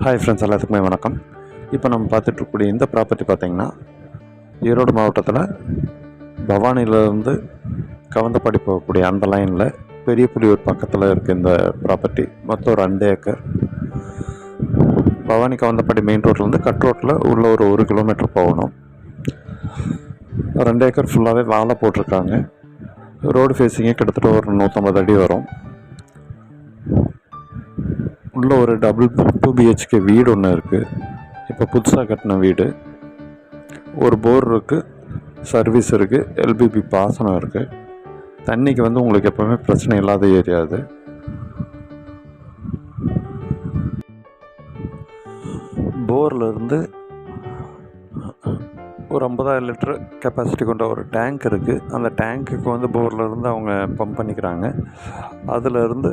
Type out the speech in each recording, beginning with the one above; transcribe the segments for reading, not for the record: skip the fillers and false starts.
Hi friends, எல்லாத்துக்குமே வணக்கம். இப்போ நம்ம பார்த்துட்ருக்கக்கூடிய இந்த ப்ராப்பர்ட்டி பார்த்திங்கன்னா ஈரோடு மாவட்டத்தில் பவானியிலேருந்து கவுந்தப்பாடி போகக்கூடிய அந்த லைனில் பெரிய புலியூர் பக்கத்தில் இருக்குது. இந்த ப்ராப்பர்ட்டி மொத்தம் ஒரு 2 ஏக்கர். பவானி கவுந்தப்பாடி மெயின் ரோட்லேருந்து கட் ரோட்டில் உள்ள ஒரு 1 கிலோமீட்டர் போகணும். 2 ஏக்கர் ஃபுல்லாகவே வாழை போட்டிருக்காங்க. ரோடு ஃபேஸிங்கே கிட்டத்தட்ட ஒரு 150 அடி வரும். உள்ள ஒரு டபுள் 2 BHK வீடு ஒன்று இருக்குது. இப்போ புதுசாக கட்டின வீடு. ஒரு போர் இருக்குது, சர்வீஸ் இருக்குது, LBB பாசனம் இருக்குது. தண்ணிக்கு உங்களுக்கு எப்போவுமே பிரச்சனை இல்லாத ஏரியா அது. போர்லேருந்து ஒரு 50,000 லிட்டர் கெப்பாசிட்டி கொண்ட ஒரு டேங்க் இருக்குது. அந்த டேங்க்குக்கு போர்லேருந்து அவங்க பம்ப் பண்ணிக்கிறாங்க. அதிலிருந்து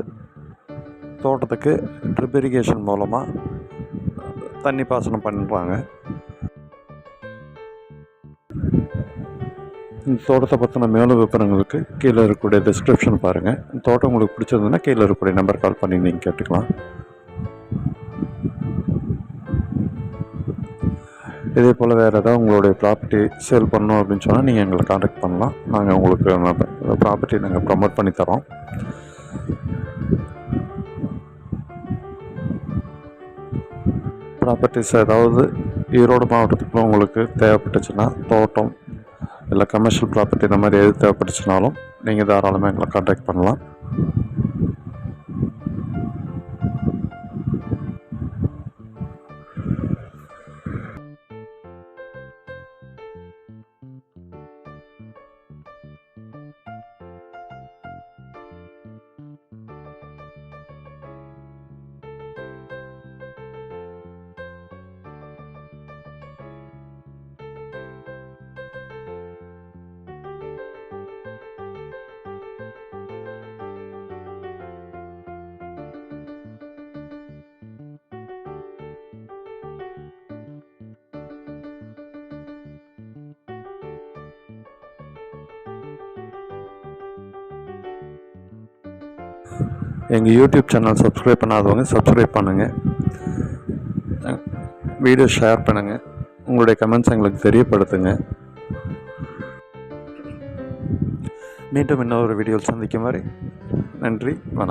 தோட்டத்துக்கு ட்ரிப் இரிகேஷன் மூலமாக தண்ணி பாசனம் பண்ணுறாங்க. இந்த தோட்டத்தை பற்றின மேலும் விவரங்களுக்கு கீழே இருக்கக்கூடிய டிஸ்கிரிப்ஷன் பாருங்கள். இந்த தோட்டம் உங்களுக்கு பிடிச்சிருந்ததுன்னா கீழே இருக்கக்கூடிய நம்பர் கால் பண்ணி நீங்கள் கேட்டுக்கலாம். இதே போல் வேறு ஏதாவது உங்களுடைய ப்ராப்பர்ட்டி சேல் பண்ணணும் அப்படின்னு சொன்னால் நீங்கள் எங்களை கான்டாக்ட் பண்ணலாம். நாங்கள் உங்களுக்கு ப்ராப்பர்ட்டி நாங்கள் ப்ரமோட் பண்ணி தரோம். ப்ராப்பர்ட்டிஸ் ஏதாவது ஈரோடு மாவட்டத்துக்குள்ள உங்களுக்கு தேவைப்பட்டுச்சுன்னா, தோட்டம் இல்லை கமர்ஷியல் ப்ராப்பர்ட்டி இந்த மாதிரி எது தேவைப்பட்டுச்சுனாலும் நீங்கள் தாராளமாக எங்களை கான்டாக்ட் பண்ணலாம். எங்கள் யூடியூப் சேனல் சப்ஸ்கிரைப் பண்ணாதவங்க சப்ஸ்கிரைப் பண்ணுங்கள், வீடியோ ஷேர் பண்ணுங்கள், உங்களுடைய கமெண்ட்ஸ் எங்களுக்கு தெரியப்படுத்துங்க. மீண்டும் இன்னொரு வீடியோவில் சந்திக்கும் வரை நன்றி, வணக்கம்.